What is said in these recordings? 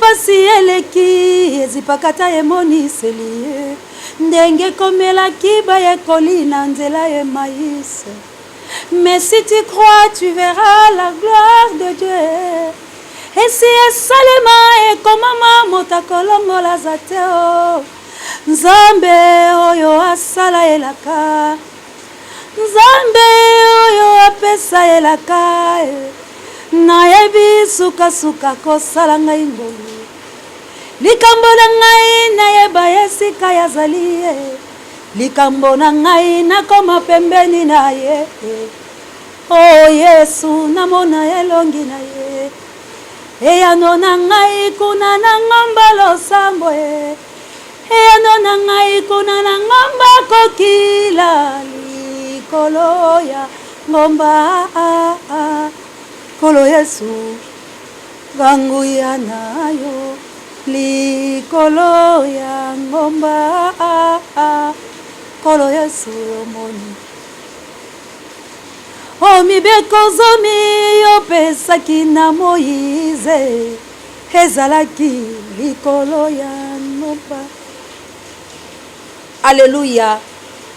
pasi eleki ezipakata emoniseli ndenge komelaki bayekoli na nzela ye maïs. Mais si tu crois, tu verras la gloire de Dieu. Et si esalema ekomama motakolongola zateo Nzambe oyo asala elaka Nzambe oyo apesa elaka nayebi suka kosala ngai ngolu likambo na ngai nayeba esika yazali likambo na ngai nakoma pembeni na ye o Yesu namona elongi na ye eyano na ngai kuna na ngamba losambo eyano na ngai kuna na ngamba kokila likolo ya ngomba kolo Yesu ganguya nayo likolo ya ngomba kolo Yesu omoni o mibeko zomi yopesaki na Moïse ezalaki likolo ya ngomba. Alléluia.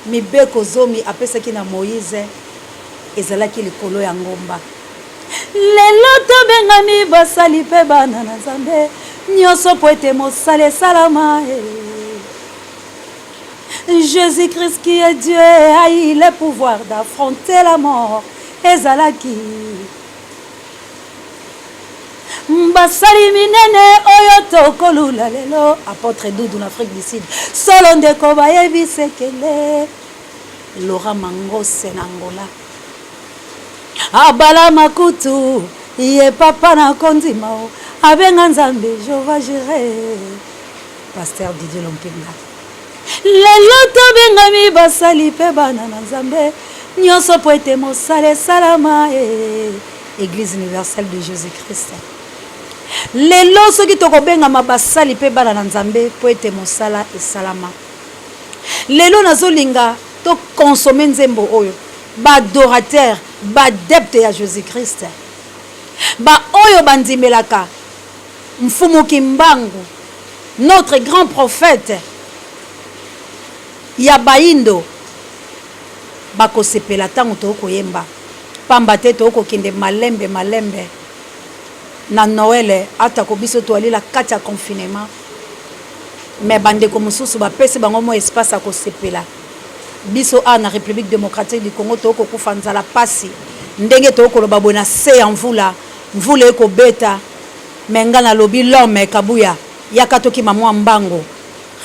Mibeko zomi apesaki na Moïse ezalaki likolo ya ngomba. Lelo tobengami basali pe bana na Nzambe nyonso po ete mosala salama Jésus-Christ qui est Dieu a eu le pouvoir d'affronter la mort ezalaki basali minene oyo tokolula lelo apôtre Doudou en Afrique du Sud solo ndeko bayebi sekele Laura Mangose na Angola abala makutu ye papa na kondima abenga Nzambe Jehova Jireh pasteur Didier Lompenga lelo tobengami basali pe bana na Nzambe nyonso po ete mosala salama Église universelle de Jésus-Christ lelo soki tokobengama basali pe bana na Nzambe po ete mosala esalama lelo nazolinga to consommer nzembo oyo ba adorateur ba adepte ya Jésus-Christ ba oyo bandimelaka mfumu Kimbangu notre grand prophète ya baindo bakosepela tango tokoyemba pamba te tokokende malembe na Noël atako biso toalila kati ya confinement mais bandeko mosusu bapesi bango mo espace akosepela biso na République démocratique du Congo toko kufanza la pasi ndenge toko loba bona se ya mvula ekobeta menga na lobi l'homme kabuya yaka toki mamwa mbango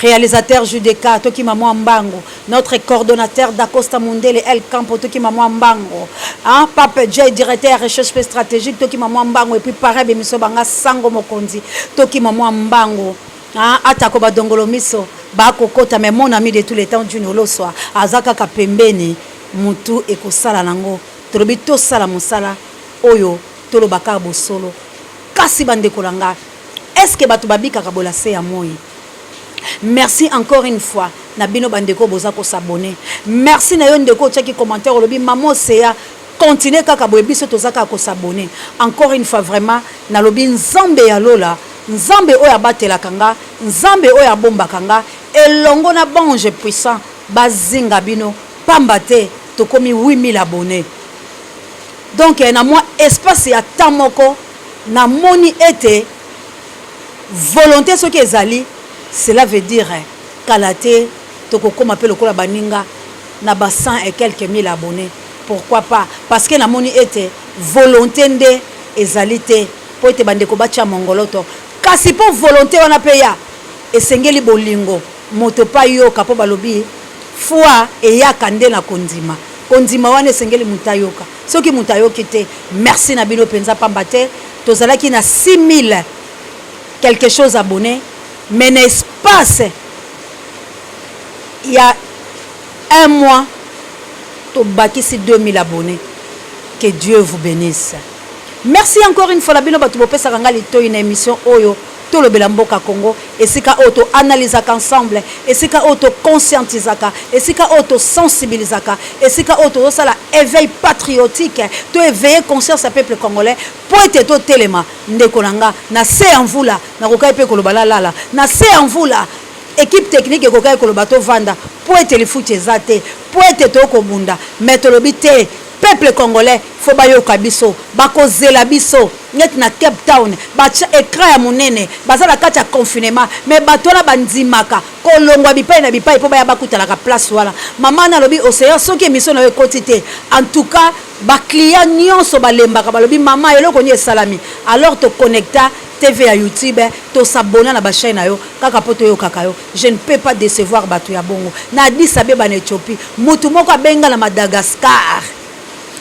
réalisateur Judeka toki mamwa mbango notre coordonnateur d'Acosta Mundele El Campo toki mamwa mbango Pape J directeur recherche stratégique toki mamwa mbango et puis pareil bemiso banga sango mokonzi toki mamwa mbango atako badongolo miso bakokota mais mon ami de tous les temps du noloswa azaka ka pembeni mutu ekosala nango tolobi to sala musala oyo tolobaka bosolo kasi bandeko langa est-ce que batu babika ka bolase ya moi. Merci encore une fois na bino bandeko boza ko s'abonner merci na yo ndeko tchaki commentaire lobi mamo seya continuer kaka boye biso tozaka ko s'abonner encore une fois vraiment na lobi nzambe ya lola nzambe oya batela kanga nzambe oya bomba kanga elongo na bange puissant bazinga bino pamba te tokomi 8000 abonnés donc na moi espace ya tamoko na moni ete volonté ce qui ezali cela veut dire kalate tokokoma pe lokola baninga na ba 100 et quelques mille abonnés pourquoi pas parce que na moni ete volonté nde ezali te po ete bandeko bacha mongoloto kasi po volonté wana pe ya esengeli bolingo moto pa yoka po balobi foi eyaka nde na kondima wana esengeli mutayoka soki mutayoki te merci na bino penza pamba te tozalaki na 6000 quelque chose abonnés mais l'espace il y a un mois to bakisi 2000 abonnés. Que Dieu vous bénisse. Merci encore une fois la bino batu bopesa kanga lito une émission oyo tout le Belamboka Congo, et si ka auto analyse ensemble, et si ka auto conscientise, et si ka auto sensibilise, et si ka auto ça la éveil patriotique, to éveiller conscience au peuple congolais, pour être tout téléma, ndekonanga, na se en vous là, na kokai pe kolobala lala, na se en vous là, équipe technique et kokai kolobato vanda, pour être les foot zate, pour être to komunda, mettre le bité. Peuple congolais, faut bayoka biso, bako zela biso, net na Cape Town, bacha ekra ya munene, bazala kati ya confinement, mais batona bandimaka, kolongwa bipai na bipai po baya bakuta la place wala. Maman na lobi océan soki émission na quotité. En tout cas, ba client nyonso balembaka balobi maman eloko ni salami. Alors te connecta TV à YouTube, to s'abonner na ba chaîne yo, kaka poto yo kakayo. Je ne peux pas décevoir batu ya bongo. Na Addis Abeba na Éthiopie, mutu moko abenga na Madagascar.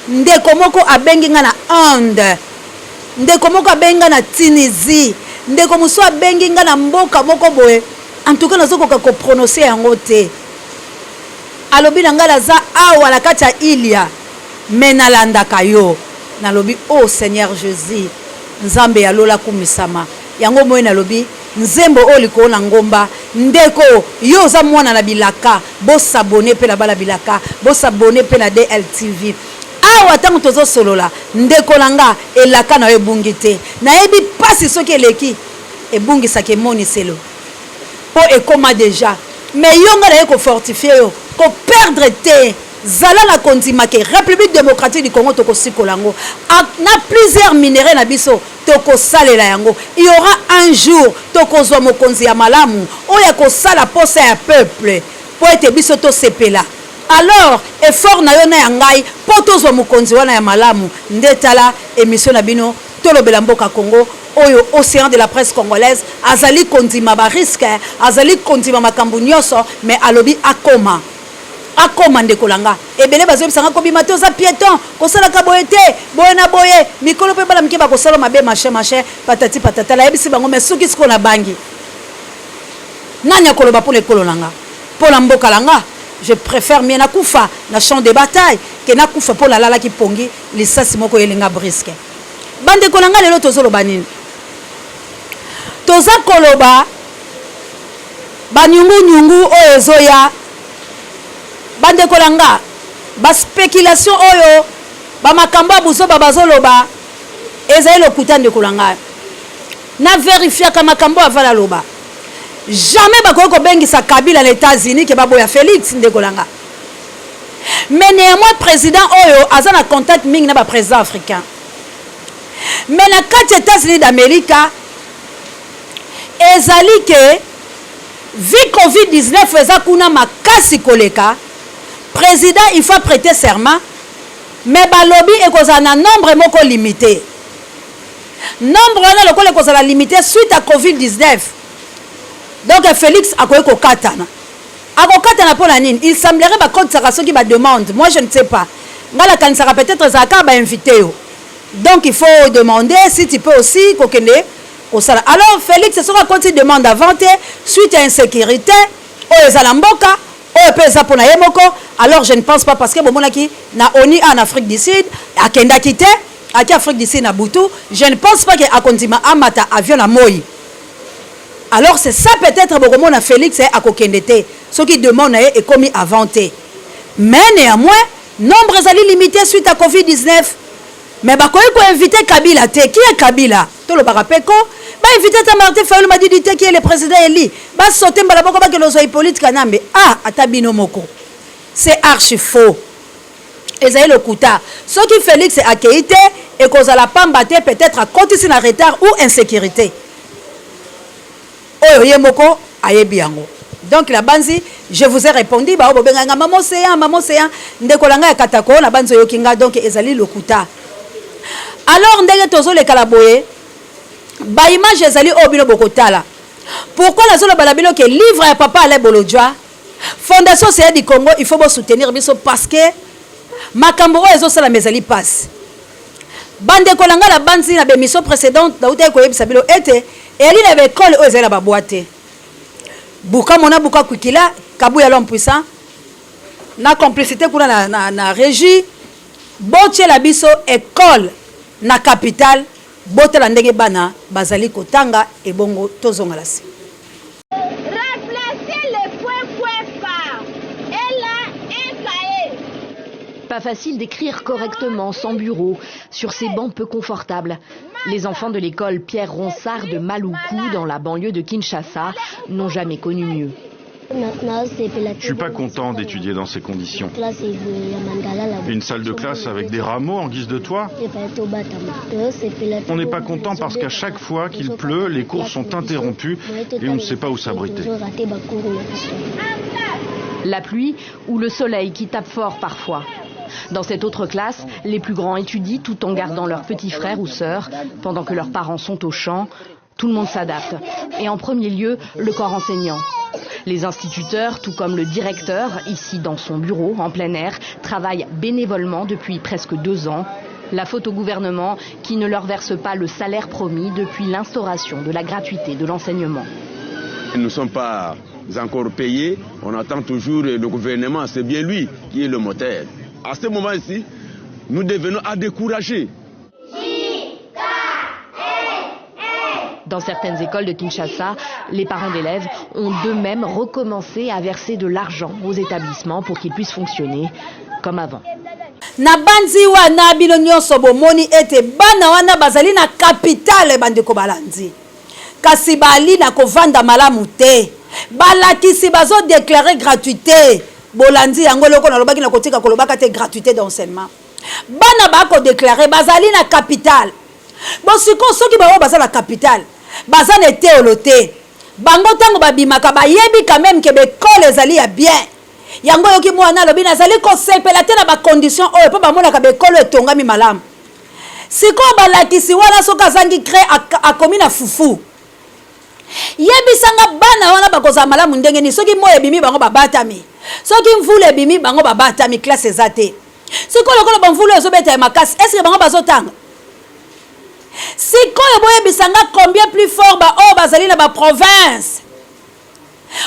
Ndeko moko abengi nga na Inde, ndeko moko abenga na Tunisie, ndeko muso abengi nga na mboka moko boye. En tout cas nazokoka ko prononcer yango te. Alobi na nga za awa la kati ya Ilia menalandaka yo. Nalobi oh Seigneur Jésus, Nzambe ya lola kumisama. Yango moye nalobi nzembo oliko na ngomba ndeko yo za mwana na bilaka, bo s'abonner pe na bala bilaka, bo s'abonner pe na DLTV. Awa tango tozo solola ndeko nanga elaka na ebungi te na yebi pasi soki eleki ebungi sake moni selo po ekoma déjà mais yonga na yeko fortifier yo ko perdre te zala na kondima ke République démocratique du Congo toko sikolango na plusieurs minéraux na biso toko salela yango. Il y aura un jour toko zo mokonzi ya malamu oya ko sala posa ya peuple po ete biso to sepela. Alors effort na yo na yangai poto zo mokonzi wana ya malamu ndetala émission na bino tolo Belamboka Congo oyo océan de la presse congolaise azali kondima ba risque azali kondima makambu nyoso mais alobi akoma ndeko langa ebele bazo bisanga ko bimato za piéton ko sala ka boyete boyena boye mikolo pe bala mkiba ko sala mabe machin patati patata la yebisi bango mais soki siko na bangi nanya koloba pour lekolo langa pour la mboka langa. Je préfère bien na kufa na champ de bataille que na kufa pour la lala ki pongi lisasi moko yelinga brisque. Bande kolanga lelo tozolo banini. Toza koloba banyungu oyo zoya. Bande kolanga ba spéculation oyo ba makambo abuzo bazoloba ezali lokuta nde kolanga. Na vérifier ka makambo avala loba. Jamais bakoko bengisa Kabila les États-Unis que baboya Félix ndekolanga. Mais néanmoins président oyo azana contact ming na ba président africain. Mais na 4 États-Unis d'Amérique ezali que vu Covid-19 eza kuna makasi koleka président il faut prêter serment mais balobi ekozala na nombre moko limité. Nombre wana lokola ekozala limité suite à Covid-19. Donc Félix a quoi kokatana. Akokatana pour la nine. Il semblerait ba compte sera ceux qui ba demande. Moi je ne sais pas. Ngala kan sera peut-être Zaka ba invité. Donc il faut demander si tu peux aussi kokende au sala. Alors Félix sera quand il demande avant suite à insécurité o ezalamboka o pesa pour na yemoko. Alors je ne pense pas parce que bomonaki na oni en Afrique du Sud a kenda kité a Afrique du Sud na Butu. Je ne pense pas que a kontima amata avion na moi. Alors c'est ça peut-être beaucoup na Félix à kokendete ce qui demande est commis inventé mais néanmoins nombre est limité suite à Covid-19 mais ba ko inviter Kabila te qui est Kabila to le barapeko ba inviter Martin Fayulu m'a dit qui est le président Eli ba sauter mbala boko ba que lozo Hippolyte Kanambe atabino moko c'est archi faux ezali le kuta ce qui Félix a accueilli et cause à la pambate peut-être à continuer en retard ou insécurité. Yemoko ayebi yango. Donc la banzi je vous ai répondu ba obenga maman séan ndekolanga ya katako na banzo yokinga donc ezali lokuta. Alors ndenge tozo le kalaboye ba image ezali obino bokotala. Pourquoi la zone balabino que livre ya papa Ale Bolodjoa Fondation CA du Congo il faut soutenir biso parce que makambo ezo sala mezali passe. Bande kolanga la banzi na bémission précédente na uta ko yebisa bilo ete eli na bekole oyo ezali na baboite buka mona buka kwikila kabu ya l'homme puissant na complicité kuna na régie botie la biso école na capitale botela ndenge bana bazali kotanga ebongo tozonga la si. Pas facile d'écrire correctement sans bureau, sur ces bancs peu confortables. Les enfants de l'école Pierre Ronsard de Maluku, dans la banlieue de Kinshasa, n'ont jamais connu mieux. Je suis pas content d'étudier dans ces conditions. Une salle de classe avec des rameaux en guise de toit. On n'est pas content parce qu'à chaque fois qu'il pleut, les cours sont interrompus et on ne sait pas où s'abriter. La pluie ou le soleil qui tape fort parfois. Dans cette autre classe, les plus grands étudient tout en gardant leurs petits frères ou sœurs, pendant que leurs parents sont au champ. Tout le monde s'adapte. Et en premier lieu, le corps enseignant. Les instituteurs, tout comme le directeur, ici dans son bureau, en plein air, travaillent bénévolement depuis presque 2 ans. La faute au gouvernement qui ne leur verse pas le salaire promis depuis l'instauration de la gratuité de l'enseignement. Nous ne sommes pas encore payés, on attend toujours le gouvernement, c'est bien lui qui est le moteur. À ce moment-ci, nous devenons à décourager. Dans certaines écoles de Kinshasa, les parents d'élèves ont d'eux-mêmes recommencé à verser de l'argent aux établissements pour qu'ils puissent fonctionner comme avant. Na banzi wana bino nyonso bomoni ete bana wana bazali na capitale bandeko balandi. Kasi bali na kovanda malamu te. Balakisi bazo déclarer gratuité. Bolandi yango loko na lobaki na kotika kolobaka te gratuité d'enseignement. Bana bako déclarer bazali na capitale. Bon siko soki bawo bazala capitale. Bazana théoloté. Bango tango babimaka bayebi quand même que l'école ezali ya bien. Yango yoki mwana lobi nazali ko sepela te na ba condition oyo po bamona ka bekolo etongami malamu. Siko balakisi wana soka zangi créer a komi na fufu. Yebisanga bana wana bakoza malamu ndenge ni soki moye bimi bango babatami. Soki mvule bimi bango babatami classe ezate. Siko lokolo bamvule ezobeta ya makasi est-ce que bango bazotanga? Siko boye bisanga combien plus fort ba o bazali na ba province.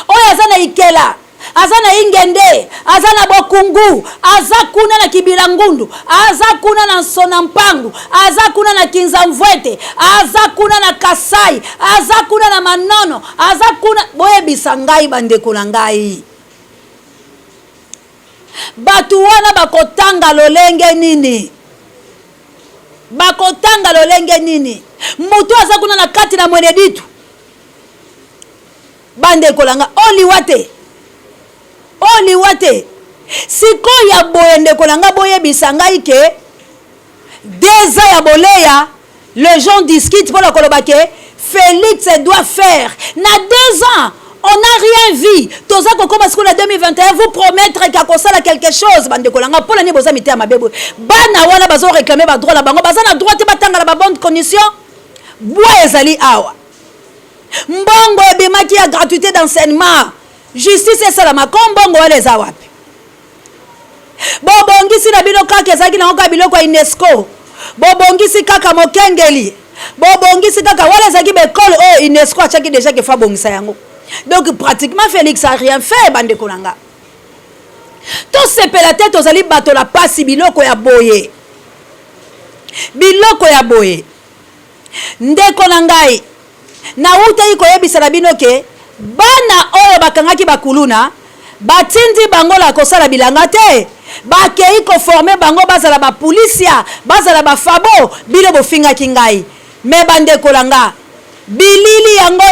Oya zana ikela. Azana ingende, azana bokungu, azakuna na kibilangundu, azakuna na sonampangu, azakuna na kinzamvwete, azakuna na kasai, azakuna na manono, azakuna boye bisangai bandeko na ngai. Batu wana bakotanga lolenge nini? Bakotanga lolenge nini? Mutu azakuna na kati na mweneditu. Bandeko langa oli wate. Oli wate siko ya boye ndeko nanga boye bisangai ke 2 ans ya boleya les gens discutent pour la kolobake Félix doit faire na 2 ans on n'a rien vu toza ko comme siko na 2021 vous promettre qu'à kosala quelque chose bandeko nanga pour l'année boza mité ya mabebo bana wana bazo réclamer ba droit na bango baza na droit te batanga na ba bonne condition boye ezali awa mbongo ebimaki ya gratuité d'enseignement. Justice est ça ma kombongo wale za wapi. Bobongisi na bino kaka ezaki na oka biloko UNESCO. Bobongisi kaka mokengeli. Bobongisi kaka wale zaki bekole oh UNESCO achaki déjà ke fa bongisa yango. Donc pratiquement Félix a rien fait bande konanga. To sepela tête ozali bato la pasi biloko ya boye. Biloko ya boye. Ndeko na ngai. Na uta iko yebisa na bino ke bana oyo bakangaki bakuluna batindi bango la kosala bilanga te bakei ko former bango bazala ba polisia bazala ba fabo bile bofinga kingai me bande kolanga bilili yango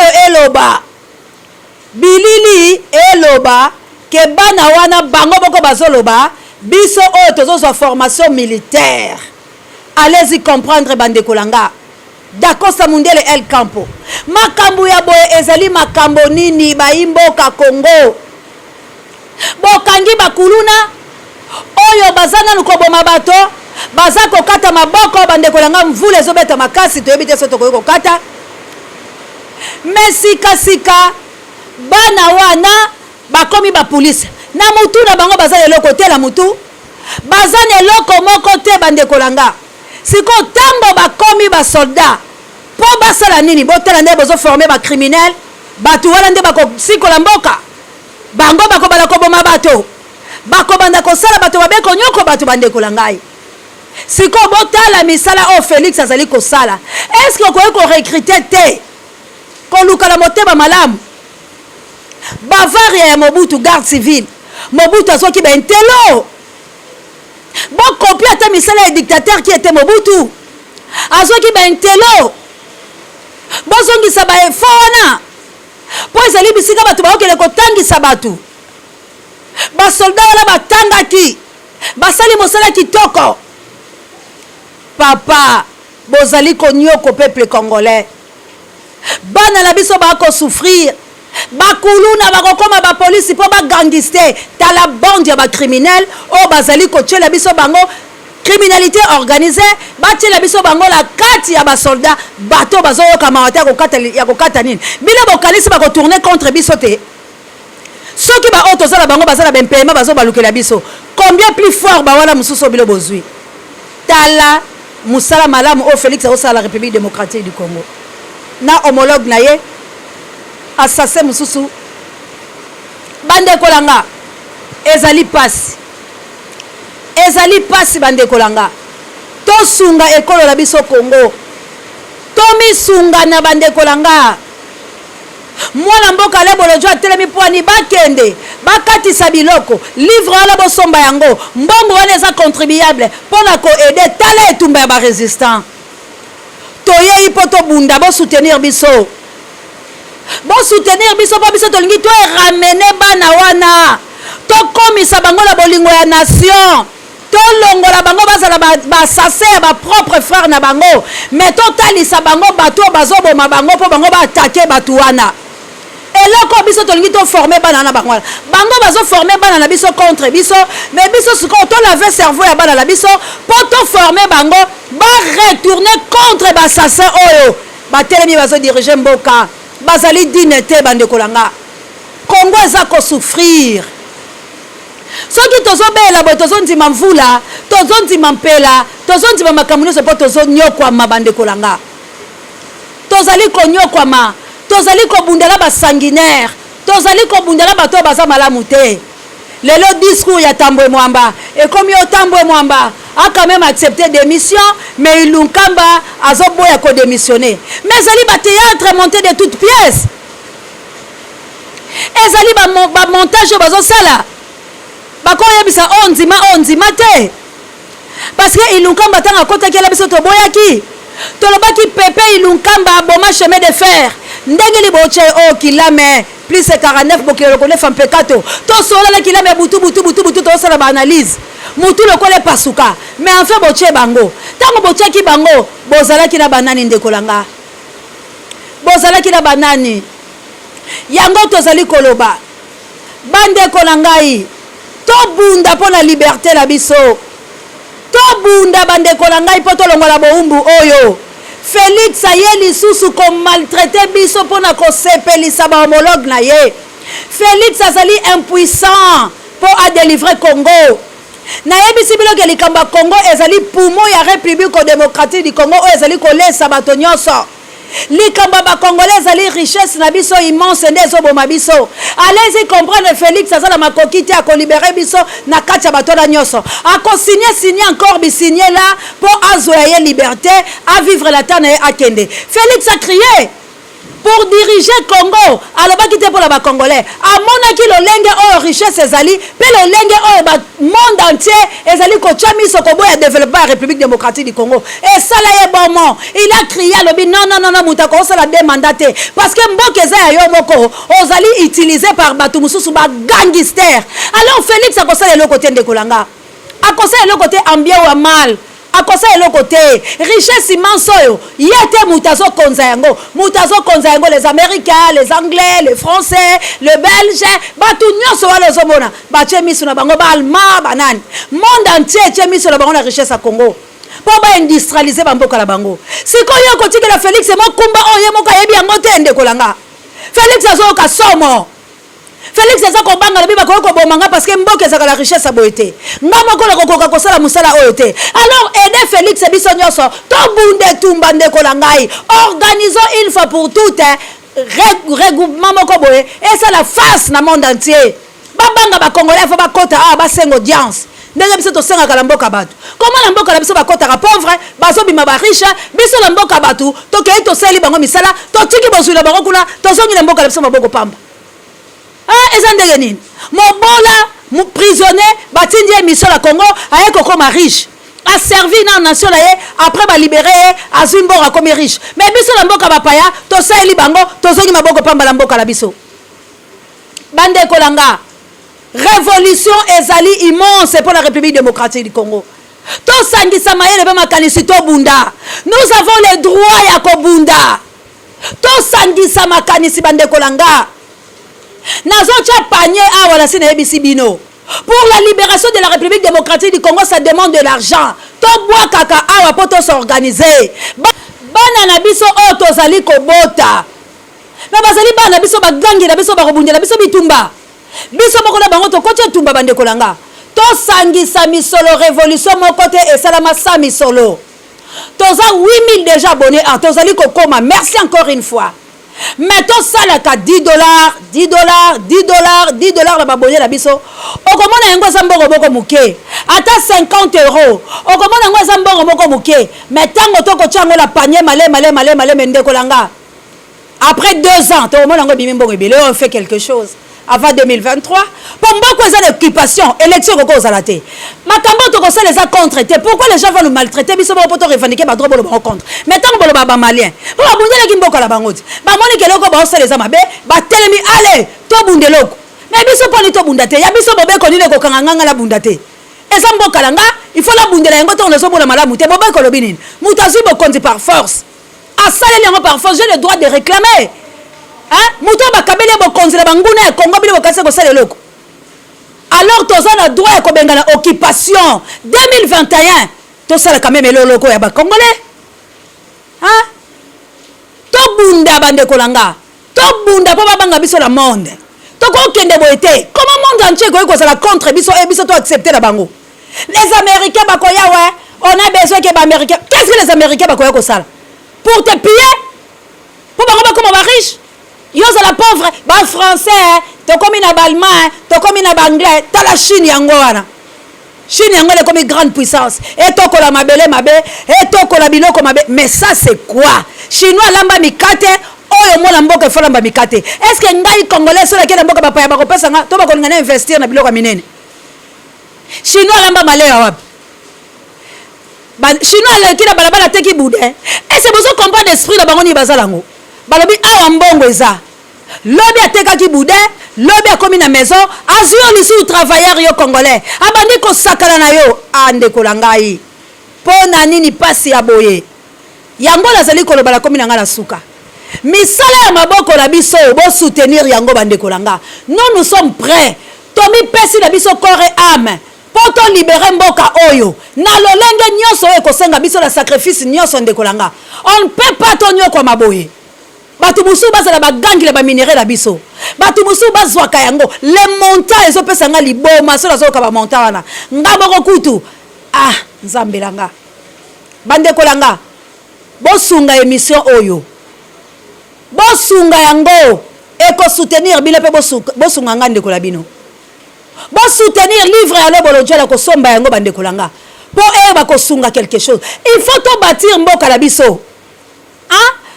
bilili eloba ke bana wana bango boko bazoloba biso oyo tozo formation militaire allez-y comprendre bande kolanga Dakosta Mundele El Campo. Makambu ya boye ezali makambo nini baimboka Congo. Bokangi bakuluna oyo bazana nukoboma bato bazako kata maboko bandeko langa mvule zobeta makasi toyebite soto koyoko kata. Mesika sika bana wana bakomi ba police. Na mutu na bango bazana eloko te la mutu. Bazana eloko moko te bandeko langa. Siko tango bakomi ba soldat po basala nini botela nde bozo former ba criminel batu wala nde bako siko la mboka bango bako bala ko boma bato bako banda ko sala bato babeko nyoko bato bande ko langai siko botala misala o Félix azali ko sala. Est-ce que ko recruter te ko luka la motema malamu Bavaria ya Mobutu garde civile Mobutu asoki ba intelo bon copier ta misala le dictateur qui était Mobutu asoki ba intelo bon zongi sa ba efona po ezali bisika batu ba okele ko tangisa batu ba soldat wala batangaki basali mosala kitoko. Papa bozali konyoko peuple congolais bana la biso ba ko souffrir bakuluna bakokoma ba police po ba gangster ta la bande ya ba criminel o bazali ko tchela biso bango criminalité organisée ba tchela biso bango la kati ya ba soldat bato bazoyoka mawata ya kokata nini bila bokalisi ba ko tourner contre biso te. Soki ba auto sala bango bazala bempema bazo balukela biso combien plus fort ba wala mususo bilo bozui tala musala malamu o Félix au la République démocratique du Congo na homologue na ye assassin mususu bande kolanga ezali pasi bande kolanga to sunga ekolo la biso Congo to misunga na bande kolanga mwana mboka le bolojo atelemi poani bakende bakatisa biloko livre wala bosomba yango mbongo wana eza contribuable pona ko aider tala etumba ya ba résistant toyei po to bunda bo soutenir biso po biso tolingi to ramener bana wana to komisa bango la bolingo ya nation to longola bango bazala ba assassin ba propre frère na bango mais to talisa bango bato bazoboma bango po bango ba attaquer batu wana. Et là, quand biso tolingi to former bana na bango bazo former bana na biso contre biso mais biso siko to laver cerveau ya bana la biso pour to former bango ba retourner contre ba assassin oyo ba telemi bazo diriger mboka bazali dinete bande kolanga Congo eza ko souffrir soki tozo bela bo tozo ndima mvula tozo ndima mpela tozo ndima makamuno se po tozo nyokwa mabande kolanga tozali konyokwama tozali ko bundela ba sanguinaire tozali ko bundela bato baza malamu te lelo discours ya Tambwe Mwamba et comme yo Tambwe Mwamba a quand même accepté démission mais Ilunkamba azoboya ko démissionner mais ezali ba théâtre monté de toutes pièces ezali ba montage bazo sala ba ko yebisa onzima te parce que Ilunkamba tanga kota kela biso to boyaki tolobaki Pepe Ilunkamba boma chemin de fer ndenge liboche o kilame plus 49 bokelo ko 9 ampekato to sola la kilame butu to sala ba analyse mutu lokole pasuka mais enfin boche bango tango boche ki bango bozala ki na banani ndekolanga bozala ki na banani yango tozali koloba bande kolangai to bunda pona liberté la biso to bunda bande kolangai poto longola boumbu oyo Félix aye lisusu ko maltraité biso pona ko sepelisa ba homologue na ye. Félix azali impuissant pour a délivrer Congo. Na yebisi biloke likamba Congo ezali poumon ya République démocratique du Congo o ezali ko lesa bato nyonso. Likamba ba Congolais ezali richesse na biso immense ndezo boma biso. Allez-y comprendre Félix azala makokiti a ko libérer biso na kati ya bato na nyonso. A ko signer encore bi signer là pour azoyer liberté à vivre la terre à Kende. Félix a crié pour diriger Congo alobaki te pour la ba Congolais amonaki lolenge o richesse ezali pe lolenge o ba monde entier ezali ko chamiso ko boya développer la République démocratique du Congo et ça là est bon moment il a crié lobi non mutako ça la demandate parce que mboka eza ya yo moko ozali utilisé par batu mususu ba gangster alors Félix akosala le côté ndekolanga akosala le côté ambien ou mal akosa le côté richesse immense oyo yete mutazo konza yango les américains les anglais les français les belges batu nyonso wala zomona ba chemisu na bango ba allemand banani monde entier chemisu na bango na richesse à Congo pour ba industrialiser bamboka la bango sikoyo kotika la Félix mo kumba oyo mo kayebi yango te ndekolanga Félix azoka somo Félix eza ko banga na biba ko bomanga parce que mboka eza la richesse a boité ngama ko kokoka ko sala musala oyote alors aider Félix biso nyoso to bunde tumba ndeko la ngai organisons une fois pour toutes regroupement moko boye et ça la face na monde entier ba banga ba congolais faut ba kota ba sengo audience ndenge biso tosengaka na mboka bato comment na mboka na biso bakotaka pauvre bazobima bariche biso na mboka bato tokei toseli bango misala totiki bozwila bango kuna tozongi na mboka na biso maboko pamba eza ndenge nini mobola prisonnier batindi ye miso na Congo aye kokoma riche aservi na nation na ye après balibere ye azwi mbongo akomi riche mais biso na mboka bapaya toseli bango tozongi maboko pamba na mboka na biso bandeko langa révolution ezali immense pour la République démocratique du Congo. To sangisa mayele be makanisi to bunda. Nous avons le droit ya ko bunda. To sangisa makanisi bandeko langa. Nazo cha panier awa na sina ebisi bino. Pour la libération de la République démocratique du Congo, ça demande de l'argent. To bois kaka awa pour to s'organiser. Bana na biso o tozali ko bota. Na bazali bana biso bagangi na biso bakobunja na biso bitumba. Biso moko na bango to kote tumba bandeko langa. To sangisa misolo révolution mon côté et salama sa misolo. Toza 8000 déjà abonnés à tozali kokoma. Merci encore une fois. Mais to salaka $10 na babonné na biso. Okomona yango zamboko boko muke. Ata 50 €. Okomona yango zamboko boko muke. Mais tango to ko chango la panier malé mendeko langa. Après 2 ans, on fait quelque chose. Avant 2023, pour moi, c'est l'occupation, élection, c'est ma campagne, les a contre. Pourquoi les gens vont nous maltraiter? Ils sont pour revendiquer ma drogue contre. Mais tant que les malien, pour abonder les gimboko la bangote, les les amabe, allez, to bundelok. Mais ils sont pas les to bundate, il y a des gens qui connaissent les kokanganga la bundate. Et ça, il faut la bundela, il faut la bundela, il faut la bundela, il faut par force. À ça, les par force, j'ai le droit de réclamer. Mouton bakabele bo konzela banguna Congo bile bokase ko sala loko. Alors tozana droit ko benga na occupation 2021 to sala quand même loko ya ba congolais. To bunda bande kolanga. To bunda po banga biso la monde. To ko kende boete. Comment monde entier ko sala contre biso et biso to accepter la bango. Les Américains bakoya ouais, on a besoin que les Américains. Qu'est-ce que les Américains bakoya ko sala? Pour te piller? Pour bango comme ba riche? Yo la pauvre, ba français, to comme na allemand, to comme na anglais, ta la Chine yango wana. Chine yango est comme une grande puissance. Et to ko la mabele mabe, et to ko la biloko mabe. Mais ça c'est quoi? Chinois lamba mikate, oyo mo mboka fo lamba mikate. Est-ce que ngai congolais so la kena mboka ba pa ba ko pesa nga, to ba ko ngana investir na biloko minene. Chinois lamba malera wapi? Chinois la kina balabala teki boudin. Et c'est besoin comprendre l'esprit la bango ni bazalango. Balobi awa mbongo eza. Lobi ateka ki boudin, lobi akomi na maison, azio lisi ou travailleur yo congolais. Abandi ko sakala na yo ande kolangai. Pona nini pasi ya boye. Yango lazali koloba la komi na ngala suka. Misala ya maboko la biso bo soutenir yango bande kolanga. Nous sommes prêts. Tomi pesi na biso corps et âme. Poto libérer mboka oyo. Na lolenge nyonso e kosenga biso la sacrifice nyonso ndekolanga. On ne peut pas tonyo kwa maboye. Batu musu bazala bagangi la ba minerai la biso. Batu musu bazwaka yango. Les montants ezo pesa nga liboma so nazo ka ba montant wana. Ngaboko kutu. Nzambelanga. Bande kolanga. Bosunga émission oyo. Bosunga yango eko soutenir bile pe bosunga ngande kola bino. Bon soutenir livre à l'obolodia la kosomba yango bande kolanga. Pour ba kosunga quelque chose. Il faut to bâtir mboka la biso.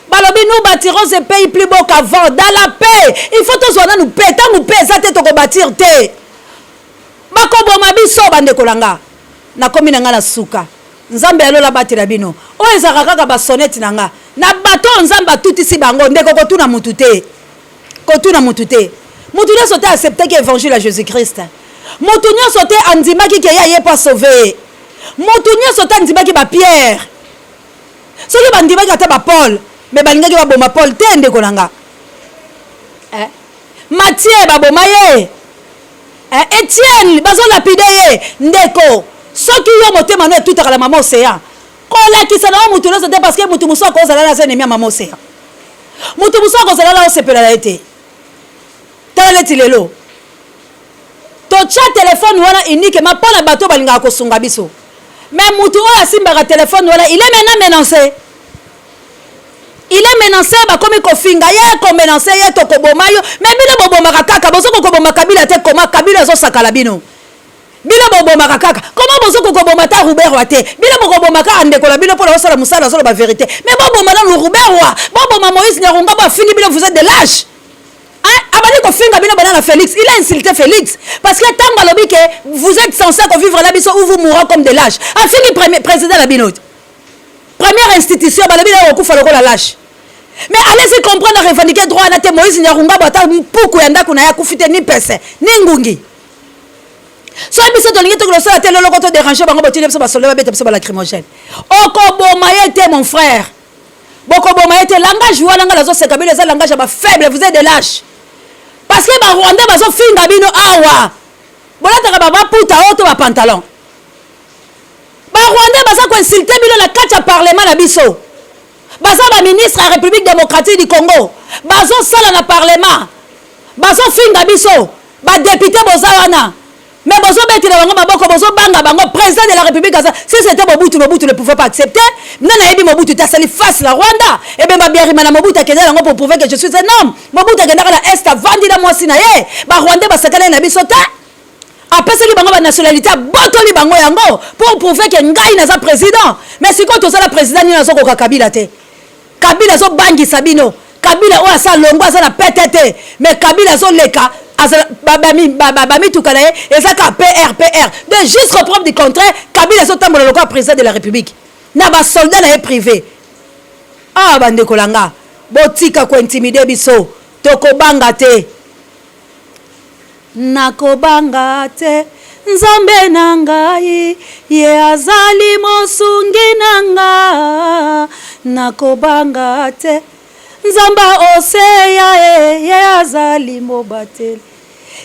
Balobi nous bâtirons ce pays plus beau qu'avant dans la paix. Il faut to zona nous paix, tant nous paix ça te to bâtir te. Bakobo mabiso bande kolanga. Na komi na ngala suka. Nzambe alola batira bino. O ezaka kaka ba sonnette nanga. Na bato nzamba tuti si bango ndeko ko tuna mutute. Ko tuna mutute. Mutunya sote accepté que évangile à Jésus-Christ. Mutunya sote andima ki ke ya pas sauvé. Mutunya sote andima ki ba Pierre. Soki bandima ki ata ba Paul, mais balinga ki ba boma Paul te ndeko nanga. Matthieu ba boma ye. Étienne bazo lapide ye ndeko. Soki yo motema no tout à la maman océan. Kola ki sana mutunya sote parce que mutu muso ko zala na ennemi maman océan. Mutu muso ko zala la o sepela la été. Lelo to chat téléphone wana uniquement pour la bateau balinga ko sunga biso mais mutu oya simbaka téléphone wala il est maintenant menacé ba komi ko finga ye ko menacé ye to ko bomayo mais bino boboma kaka bozo ko boma kabila te koma kabila zo sakala bino Bino bobomaka kaka. Comment bozo kokoboma ta Robert Wate? Bino bokobomaka ande kola bino pona osala musala solo ba vérité. Mais boboma na Robert Wa. Boboma Moïse Nyarunga ba fini bino vous êtes des lâches. Abali ko finga bino banana Félix. Il a insulté Félix parce que tant balobi que vous êtes censé vivre là biso où vous mourrez comme des lâches. A fini premier président la bino. Première institution balobi na okufa lokola lâche. Mais allez-y comprendre revendiquer droit na te Moïse Nyarunga bata mpuku ya ndako na ya kufite ni pese ni ngungi. So biso to lingi to lo so tele loko to déranger bango botile biso ba soleba bete biso ba lacrymogène. Okoboma yete mon frère. Bokoboma yete langage wa langa lazo seka bino za langage ba faible vous êtes des lâches. Parce que ba Rwanda bazo finga bino awa. Bolata ba puta auto ba pantalon. Ba Rwanda baza ko insulter bino la kati ya parlement na biso. Baza ba ministre ya République démocratique du Congo. Bazo sala na parlement. Bazo finga biso. Ba député bozawana. Mais bozo beti na bango maboko bozo banga bango président de la République Gaza. Si c'était Mobutu ne pouvait pas accepter. Nana yebi Mobutu ta sali face la Rwanda. Et ben ba biari mana Mobutu akenda lango pour prouver que je suis un homme. Mobutu akenda la est vandi na mwasi na ye. Ba Rwanda ba sakana na biso ta. Après ce qui bango ba nationalité botoli bango yango pour prouver que ngai na za président. Mais si quand to la président ni na zo ko Kabila te. Kabila zo bangi sabino. Kabila o asa longo asa na PTT. Mais Kabila zo leka babami tukanaye ezaka PR de jusqu'au preuve du contraire Kabila sotambola lokola président de la République na ba soldat na privé bande kolanga botika ko intimider biso tokobanga te nakobanga te nzambe na ngai ye azali mosungi nanga nakobanga te nzamba oseya ye azali mobateli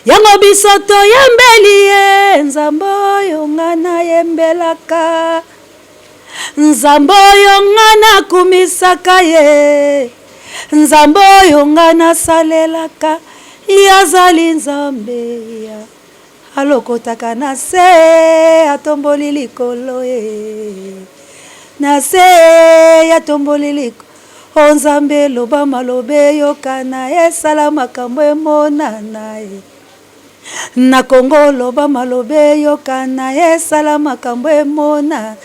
yango bisoto yembeli ye nzambo oyo ngana yembelaka nzambo oyo ngana kumisaka ye nzambo oyo ngana salelaka yazali nzambe ya alokotaka na se atomboli likolo ye na se atomboli likolo o nzambe loba malobe yokana esala makambo emonana ye na Congo loba malobe yokana esala makambo emona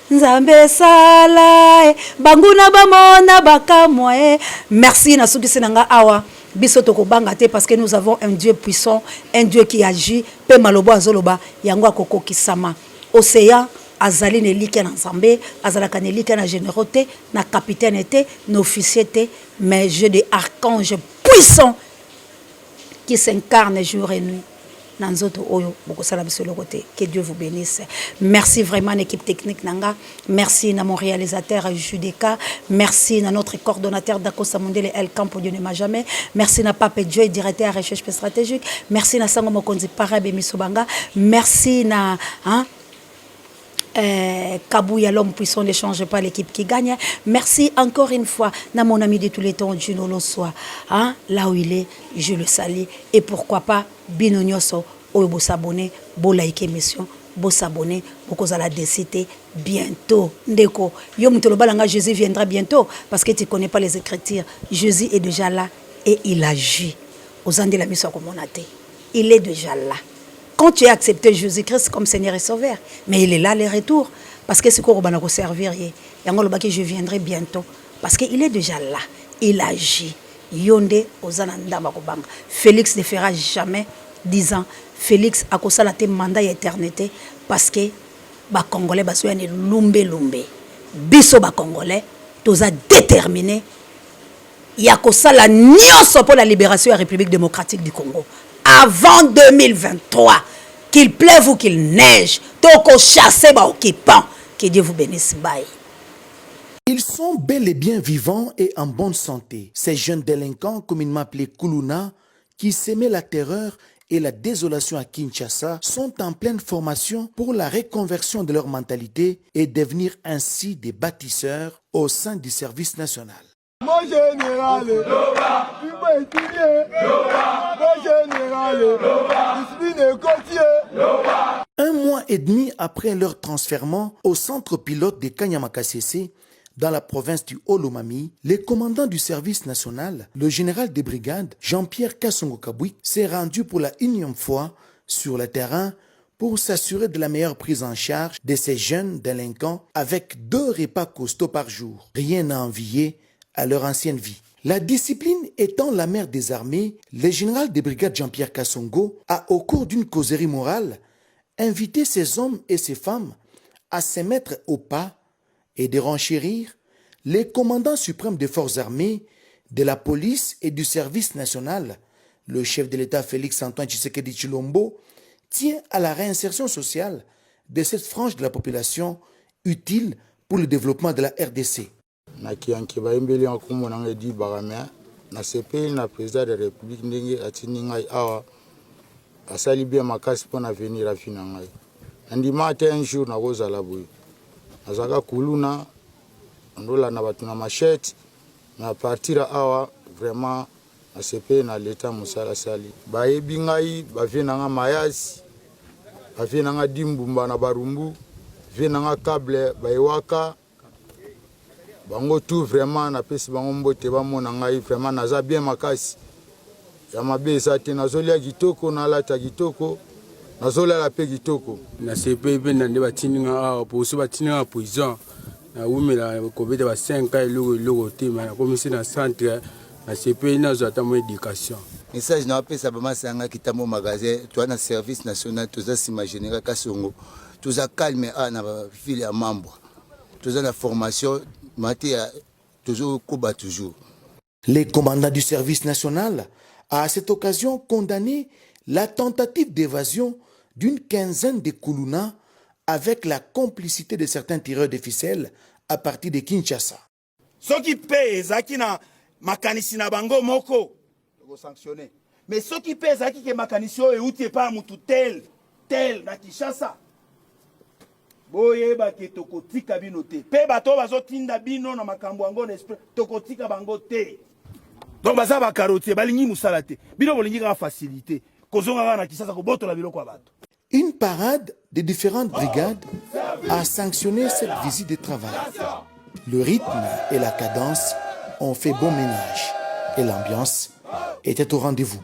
nzambe sala banguna bamona bakamwa merci na sukisi nanga awa biso tokobanga te parce que nous avons un Dieu puissant, un Dieu qui agit pe malobo azoloba yango akokokisama océan azali nelike na nzambe azalaka nelike na générauté na capitaine te na officier te mais jeu de archange puissant qui s'incarne jour et nuit dans nzoto oyo bokosala biso loko te. Que Dieu vous bénisse. Merci vraiment l'équipe technique nanga, merci na mon réalisateur Judeka, merci na notre coordonnateur Dakosa Mondele El Campo Dieu ne m'a jamais, merci na Pape Joy directeur recherche stratégique, merci na Sango Mokonzi Parabe Misobanga, merci na Kabouya l'homme puissant ne change pas l'équipe qui gagne. Merci encore une fois na mon ami de tous les temps Juno lo soit là où il est je le salue et pourquoi pas bino nyoso oyo bo s'abonner bo like émission bo s'abonner boko za la déciter bientôt ndeko yo mutolo balanga Jésus viendra bientôt parce que tu connais pas les écritures. Jésus est déjà là et il agit aux ande la mission comme on a été il est déjà là. Quand tu as accepté Jésus-Christ comme Seigneur et Sauveur, mais il est là, le retour. Parce que c'est quoi qu'on va servir. Je viendrai bientôt. Parce qu'il est déjà là. Il agit. Yonde Ozananda Bakobanga. Félix ne fera jamais 10 ans. Félix a causé la mandat éternité. Parce que les Congolais sont lumbe. Biso ba Congolais, tous a déterminé. Il y a causé la nyonso pour la libération de la République démocratique du Congo. Avant 2023, qu'il pleuve ou qu'il neige, toko chasser ba occupants. Que Dieu vous bénisse. Bye. Ils sont bel et bien vivants et en bonne santé. Ces jeunes délinquants, communément appelés Kuluna, qui semaient la terreur et la désolation à Kinshasa, sont en pleine formation pour la reconversion de leur mentalité et devenir ainsi des bâtisseurs au sein du service national. Mon général, tu peux étudier. Mon général, discipline côtier. Un mois et demi après leur transfèrement au centre pilote de Kanyama-Kasese, dans la province du Haut-Lomami, le commandant du service national, le général de brigade Jean-Pierre Kassongo Kabouik, s'est rendu pour la 1e fois sur le terrain pour s'assurer de la meilleure prise en charge de ces jeunes délinquants avec 2 repas costauds par jour. Rien à envier à leur ancienne vie. La discipline étant la mère des armées, le général de brigade Jean-Pierre Kassongo a, au cours d'une causerie morale, invité ces hommes et ces femmes à se mettre au pas et de renchérir les commandants suprêmes des forces armées, de la police et du service national. Le chef de l'État Félix-Antoine Tshisekedi Tshilombo tient à la réinsertion sociale de cette frange de la population utile pour le développement de la RDC. Na kianki baimbeli akumo nanga di bagamea na CPI na président de la République ndenge atini ngai awa asali bien makasi pona venir afina ngai ndima te un jour na kozala boye azaka kuluna ndola na batuna machette na partir awa vraiment na CPI na l'état musala sali bayebi ngai bavena nga mayasi bavena nga dimbumba na barumbu vena nga câble bayewaka bango tout vraiment na pesi bango mbote bamona ngai vraiment naza bien makasi ya mabe ezate nazolia kitoko na lata kitoko nazolia la pe kitoko na CPI pe na nde batininga awa poso batininga poison na umela kobeta ba 5 ans eloko te na komisi na centre na CPI na zata mo éducation message na pesa ba masanga kitamo magasin toi na service national toza sima général Kassongo toza calme na ba file ya membre toza na formation. Les commandants du service national a à cette occasion condamné la tentative d'évasion d'une quinzaine de Kuluna avec la complicité de certains tireurs de ficelles à partir de Kinshasa. Ceux qui payent, Zaki na makanisi na bango moko, sanctionner. Mais ceux qui payent, Zaki ke makanisi et outi pas mutu tel na Kinshasa. Boye ba ke tokotika bino te pe bato bazotinda bino na makambo yango na esprit tokotika bango te donc baza ba carotier balingi musala te bino bolingi ka facilité kozonga na Kinshasa ko botola biloko ya bato. Une parade de différentes brigades a sanctionné cette visite de travail. Le rythme et la cadence ont fait bon ménage et l'ambiance était au rendez-vous.